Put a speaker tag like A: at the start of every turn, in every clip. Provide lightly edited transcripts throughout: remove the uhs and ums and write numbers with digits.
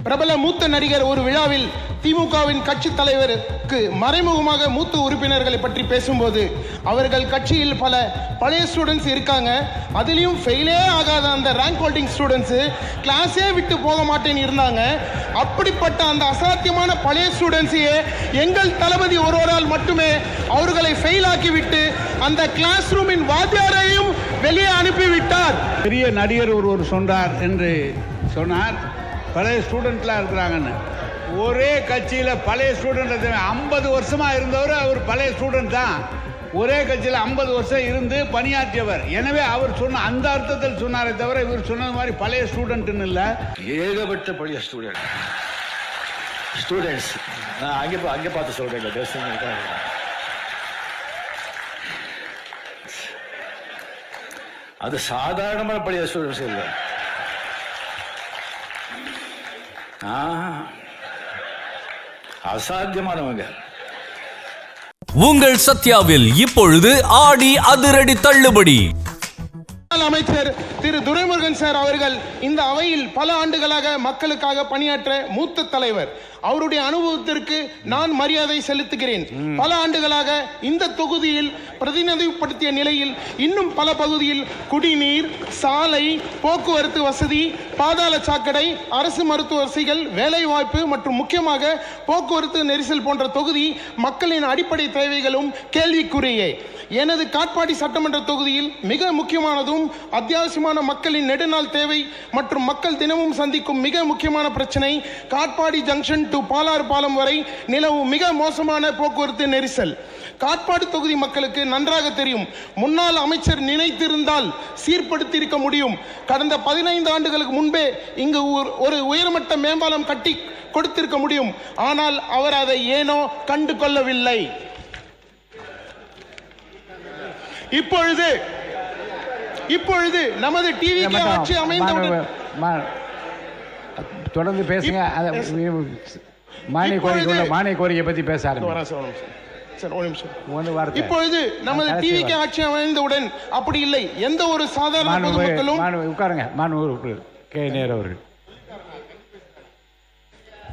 A: பிரபல மூத்த நடிகர் ஒரு விழாவில் திமுகவின் கட்சி தலைவருக்கு மறைமுகமாக மூத்த உறுப்பினர்களை பற்றி பேசும்போது அவர்கள் கட்சியில் பல பழைய ஸ்டூடெண்ட்ஸ் இருக்காங்க, அதுலேயும் ஃபெயிலே ஆகாத அந்த ரேங்க் ஹோல்டிங் ஸ்டூடெண்ட்ஸு கிளாஸே விட்டு போக மாட்டேன்னு இருந்தாங்க. அப்படிப்பட்ட அந்த அசாத்தியமான பழைய ஸ்டூடெண்ட்ஸையே எங்கள் தளபதி ஒருவரால் மட்டுமே அவர்களை ஃபெயில் ஆக்கிவிட்டு அந்த கிளாஸ் ரூமின் வாத்தியாரையும் வெளியே அனுப்பிவிட்டார்.
B: பெரிய நடிகர் ஒருவர் சொன்னார் என்று சொன்னார், பழைய ஸ்டூடெண்ட்லாம் இருக்கிறாங்கன்னு. ஒரே கட்சியில் பழைய ஸ்டூடெண்ட் 50 வருஷமாக இருந்தவர் அவர் பழைய ஸ்டூடெண்ட் தான். ஒரே கட்சியில் 50 வருஷம் இருந்து பணியாற்றியவர். எனவே அவர் சொன்ன அந்த அர்த்தத்தில் சொன்னாரே தவிர இவர் சொன்னது மாதிரி பழைய ஸ்டூடெண்ட்னு இல்லை.
C: ஏகப்பட்ட பழைய ஸ்டூடெண்ட்ஸ் நான் அங்கே பார்த்து சொல்கிறேன். அது சாதாரணமான பழைய ஸ்டூடெண்ட்ஸ் இல்லை. அசாத்தியமானவங்க.
D: உங்கள் சத்யாவில் இப்பொழுது ஆடி அதிரடி தள்ளுபடி.
A: அமைச்சர் திரு துரைமுருகன் சார் அவர்கள் இந்த அவையில் பல ஆண்டுகளாக மக்களுக்காக பணியாற்ற மூத்த தலைவர். அவருடைய அனுபவத்திற்கு நான் மரியாதை செலுத்துகிறேன். பல ஆண்டுகளாக இந்த தொகுதியில் பிரதிநிதிப்படுத்திய நிலையில் இன்னும் பல பகுதியில் குடிநீர், சாலை, போக்குவரத்து வசதி, பாதாள சாக்கடை, அரசு மருத்துவ வசதிகள், வேலைவாய்ப்பு மற்றும் முக்கியமாக போக்குவரத்து நெரிசல் போன்ற தொகுதி மக்களின் அடிப்படை தேவைகளும் கேள்விக்குறியே. எனது காட்பாடி சட்டமன்ற தொகுதியில் மிக முக்கியமானதும் அத்தியாவசியமான மக்களின் நெடுநாள் தேவை மற்றும் மக்கள் தினமும் சந்திக்கும் மிக முக்கியமான பிரச்சனை காட்பாடி ஜங்ஷன் டு பாலாறு பாலம் வரை நிலவும் மிக மோசமான போக்குவரத்து நெரிசல். காட்பாடி தொகுதி மக்களுக்கு நன்றாக தெரியும். முன்னாள் அமைச்சர் நினைத்திருந்தால் சீர்படுத்தி இருக்க முடியும். கடந்த 15 ஆண்டுகளுக்கு முன்பே இங்கு ஒரு உயர்மட்ட மேம்பாலம் கட்டி கொடுத்திருக்க முடியும். ஆனால் அவர் அதை ஏனோ கண்டு கொள்ளவில்லை. இப்பொழுது நமது டிவிக்கு ஆட்சி அமைந்தவுடன்
B: தொடர்ந்து பேசுங்க. மானிய கோரிக்கை பத்தி பேச
A: இப்பொழுது நமது டிவிக்கு ஆட்சி அமைந்தவுடன் அப்படி இல்லை. எந்த ஒரு சாதாரண பொதுமக்களும்
B: உட்காருங்க.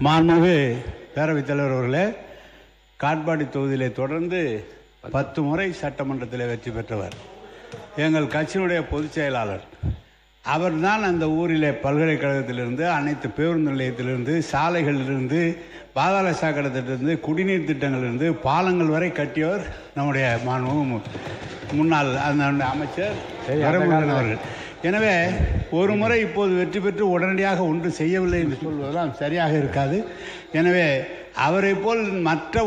B: மாண்புமிகு பேரவைத் தலைவர் அவர்களே, காட்பாடி தொகுதியிலே தொடர்ந்து 10 முறை சட்டமன்றத்தில் வெற்றி பெற்றவர் எங்கள் கட்சியினுடைய பொதுச் செயலாளர். அவர்தான் அந்த ஊரிலே பல்கலைக்கழகத்திலிருந்து, அனைத்து பேருந்து நிலையத்திலிருந்து, சாலைகளிலிருந்து, பாதாள சாக்கடைத்திலிருந்து, குடிநீர் திட்டங்களிலிருந்து, பாலங்கள் வரை கட்டியவர் நம்முடைய முன்னாள் அந்த அமைச்சர் அவர்கள். எனவே ஒரு முறை இப்போது வெற்றி பெற்று உடனடியாக ஒன்று செய்யவில்லை என்று சொல்வதெல்லாம் சரியாக இருக்காது. எனவே அவரை போல் மற்ற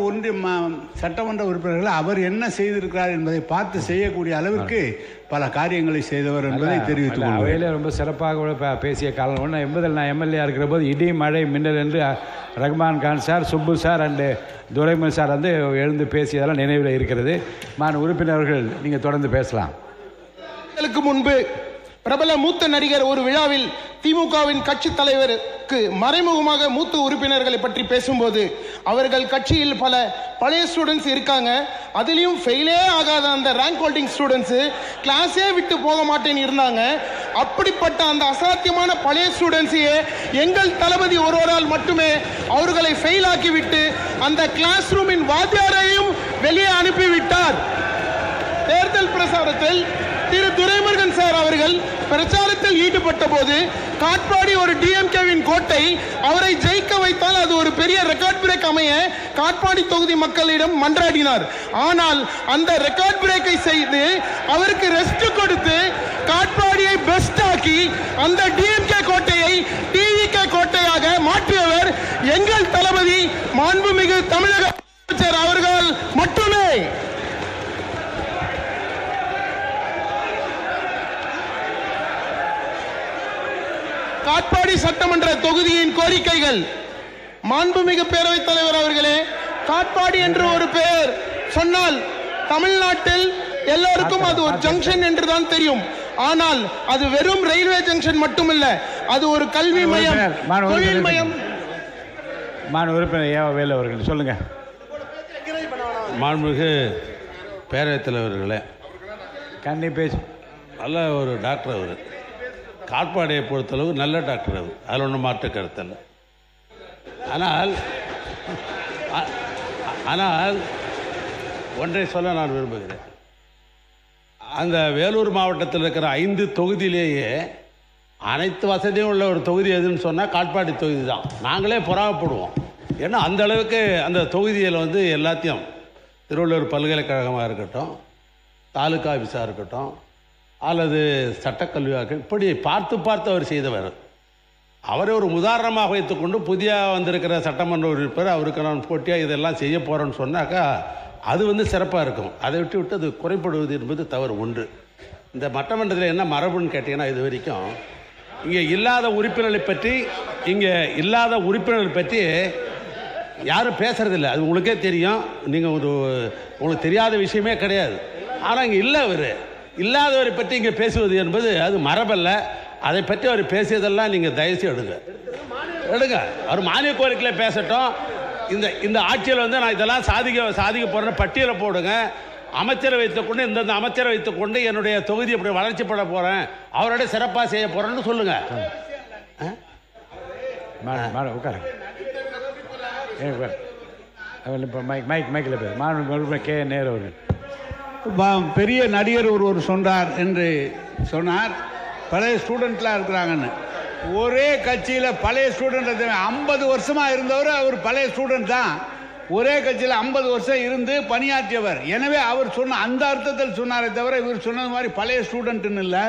B: சட்டமன்ற உறுப்பினர்கள் அவர் என்ன செய்திருக்கிறார் என்பதை பார்த்து செய்யக்கூடிய அளவிற்கு பல காரியங்களை செய்தவர் என்பதை தெரிவித்துக் கொள்கிறேன்.
E: அவையில் ரொம்ப சிறப்பாக பேசிய காலம் ஒன்று. 80 நான் எம்எல்ஏ இருக்கிற போது இடி, மழை, மின்னல் என்று Rahman Khan sir, Subbu sir and Duraimurugan sir வந்து எழுந்து பேசியதெல்லாம் நினைவில் இருக்கிறது. உறுப்பினர்கள் நீங்கள் தொடர்ந்து பேசலாம்.
A: முன்பு பிரபல மூத்த நடிகர் ஒரு விழாவில் திமுகவின் கட்சி தலைவருக்கு மறைமுகமாக மூத்த உறுப்பினர்களை பற்றி பேசும்போது அவர்கள் கட்சியில் பல பழைய ஸ்டூடெண்ட்ஸ் இருக்காங்க, அதுலேயும் ஃபெயிலே ஆகாத அந்த ரேங்க் ஹோல்டிங் ஸ்டூடெண்ட்ஸு கிளாஸே விட்டு போக மாட்டேன்னு இருந்தாங்க. அப்படிப்பட்ட அந்த அசாத்தியமான பழைய ஸ்டூடெண்ட்ஸையே எங்கள் தளபதி ஒருவரால் மட்டுமே அவர்களை ஃபெயில் ஆக்கிவிட்டு அந்த கிளாஸ் ரூமின் வாத்தியாரையும் வெளியே அனுப்பிவிட்டார். தேர்தல் பிரசாரத்தில் திரு துரைமுருகன் சார் அவர்கள் பிரச்சாரத்தில் ஈடுபட்ட போது காட்பாடி ஒரு டிஎம்கேவின் கோட்டை, அவரை ஜெயிக்க வைத்தால் அது ஒரு பெரிய ரெக்கார்ட் பிரேக் அமைய காட்பாடி தொகுதி மக்களிடம் மன்றாடினார். ஆனால் அந்த ரெக்கார்ட் பிரேக்கை செய்து அவருக்கு ரெஸ்ட் கொடுத்து காட்பாடியை பெஸ்ட் ஆக்கி அந்த டிஎம்கே கோட்டையை டிவிகே கோட்டையாக மாற்றியவர் எங்கள் தளபதி மாண்புமிகு தமிழக அமைச்சர் அவர்கள் மட்டுமே. காட்பாடி சட்டமன்ற தொகுதியின் கோரிக்கைகள். மாண்புமிகு பேரவைத் தலைவர் அவர்களே, காட்பாடி என்று ஒரு பெயர் சொன்னால் தமிழ்நாட்டில் எல்லோருக்கும் அது ஒரு ஜங்ஷன் என்றுதான் தெரியும். ஆனால் அது வெறும் ரயில்வே ஜங்ஷன் மட்டுமல்ல, அது ஒரு கல்வி மையம், தொழில் மையம்.
E: உறுப்பினர் அவர்கள் சொல்லுங்க.
F: மாண்புமிகு பேரவைத் தலைவர்களே,
E: கண்ணி பேசு.
F: நல்ல ஒரு டாக்டர் அவர். காட்பாடியை பொறுத்தளவு நல்ல டாக்டர் அது, அதில் ஒன்றும் மாற்று கருத்தல்ல. ஆனால் ஆனால் ஒன்றை சொல்ல நான் விரும்புகிறேன். அந்த வேலூர் மாவட்டத்தில் இருக்கிற 5 தொகுதியிலேயே அனைத்து வசதியும் உள்ள ஒரு தொகுதி எதுன்னு சொன்னால் காட்பாடி தொகுதி தான். நாங்களே பொறாமப்படுவோம். ஏன்னா அந்த அளவுக்கு அந்த தொகுதியில் வந்து எல்லாத்தையும் திருவள்ளூர் பல்கலைக்கழகமாக இருக்கட்டும், தாலுகா ஆஃபீஸாக இருக்கட்டும், அல்லது சட்டக்கல்வியாக இருக்கட்டும், இப்படி பார்த்து அவர் செய்தவர். அவரை ஒரு உதாரணமாக வைத்துக்கொண்டு புதிய வந்திருக்கிற சட்டமன்ற உறுப்பினர் அவருக்கு நான் போட்டியாக இதெல்லாம் செய்ய போகிறேன்னு சொன்னாக்கா அது வந்து சிறப்பாக இருக்கும். அதை விட்டு அது குறைப்படுவது என்பது தவறு ஒன்று. இந்த மட்டமன்றத்தில் என்ன மரபுன்னு கேட்டிங்கன்னா, இது வரைக்கும் இங்கே இல்லாத உறுப்பினர்களை பற்றி யாரும் பேசுகிறதில்ல. அது உங்களுக்கே தெரியும். நீங்கள் உங்களுக்கு தெரியாத விஷயமே கிடையாது. ஆனால் இங்கே இல்லாதவரை பற்றி இங்கே பேசுவது என்பது அது மரபல்ல. அதை பற்றி அவர் பேசியதெல்லாம் நீங்கள் தயவுசெய்து எடுங்க. அவர் மானிய கோரிக்கையில் பேசட்டும். இந்த ஆட்சியில் வந்து நான் இதெல்லாம் சாதிக்க போகிறேன்னு பட்டியலை போடுங்க. அமைச்சரை வைத்துக்கொண்டு இந்தந்த அமைச்சரை வைத்துக்கொண்டு என்னுடைய தொகுதி இப்படி வளர்ச்சிப்பட போகிறேன், அவரோட சிறப்பாக செய்ய போகிறேன்னு சொல்லுங்கள்.
B: பெரிய நடிகர் ஒருவர் சொன்னார் என்று சொன்னார், பழைய ஸ்டூடெண்ட்லாம் இருக்கிறாங்கன்னு. ஒரே கட்சியில் பழைய ஸ்டூடெண்ட் 50 வருஷமாக இருந்தவர். அவர் பழைய ஸ்டூடெண்ட் தான். ஒரே கட்சியில் 50 வருஷம் இருந்து பணியாற்றியவர். எனவே அவர் சொன்ன அந்த அர்த்தத்தில் சொன்னாரே தவிர இவர் சொன்னது மாதிரி பழைய ஸ்டூடெண்ட்டுன்னு இல்லை.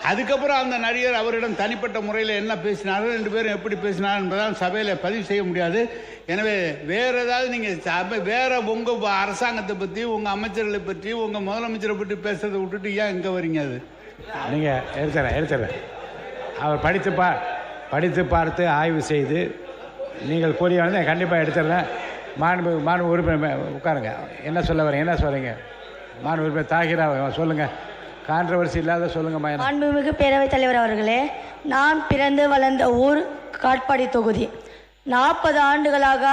B: அதுக்கப்புறம் அந்த நடிகர் அவரிடம் தனிப்பட்ட முறையில் என்ன பேசினாரோ, 2 பேரும் எப்படி பேசினார் என்பதால் சபையில் பதிவு செய்ய முடியாது. எனவே வேறு ஏதாவது நீங்கள் வேறு உங்கள் அரசாங்கத்தை பற்றி, உங்கள் அமைச்சர்களை பற்றி, உங்கள் முதலமைச்சரை பற்றி பேசுறதை விட்டுட்டு ஏன் இங்கே வரீங்க? அது
E: நீங்கள் எடுத்துறேன். அவர் படித்து பார்த்து ஆய்வு செய்து நீங்கள் கூறிய வந்து கண்டிப்பாக எடுத்துடுறேன். மாண்பு உறுப்பினர் உட்காருங்க. என்ன சொல்கிறீங்க? மாண்பு உறுப்பினர் தாகிரா சொல்லுங்கள். கான்ட்ரவர்சி இல்லாத சொல்லுங்கம்மா.
G: மாண்புமிகு பேரவைத் தலைவர் அவர்களே, நான் பிறந்து வளர்ந்த ஊர் காட்பாடி தொகுதி. 40 ஆண்டுகளாக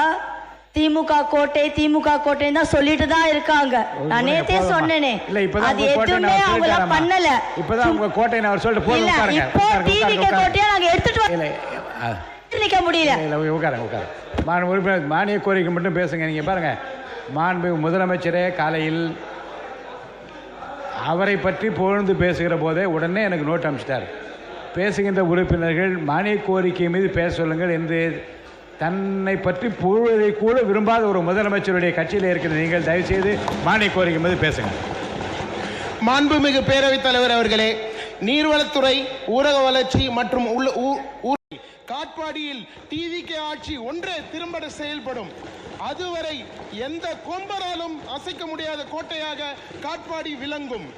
G: திமுக கோட்டைன்னு தான் சொல்லிட்டு தான் இருக்காங்க. நான் நேத்தே சொன்னேனே, அது எதுவுமே அவங்கள பண்ணல.
E: இப்பதான் உங்க கோட்டை அவர் சொல்லிட்டு போறாங்க.
G: இப்போ டிவிகே கோட்டையை நாங்க எடுத்துட்டு நிக்க முடியல.
E: உட்காருங்க. மாண்பு உறுப்பினர் மானிய கோரிக்கை மட்டும் பேசுங்க. நீங்க பாருங்க, மாண்பு முதலமைச்சரே காலையில் அவரை பற்றி புகழ்ந்து பேசுகிற போதே உடனே எனக்கு நோட் அனுப்பிச்சிட்டார். பேசுகின்ற உறுப்பினர்கள் மானிய கோரிக்கை மீது பேச சொல்லுங்கள் என்று தன்னை பற்றி புகழ்வதை கூட விரும்பாத ஒரு முதலமைச்சருடைய கட்சியில் இருக்கிற நீங்கள் தயவுசெய்து மானிய கோரிக்கை மீது பேசுங்க.
A: மாண்புமிகு பேரவைத் தலைவர் அவர்களே, நீர்வளத்துறை, ஊரக வளர்ச்சி மற்றும் காட்பாடியில் டிவிகே ஆட்சி ஒன்றே திறம்பட செயல்படும். அதுவரை எந்த கொம்பராலும் அசைக்க முடியாத கோட்டையாக காட்பாடி விளங்கும்.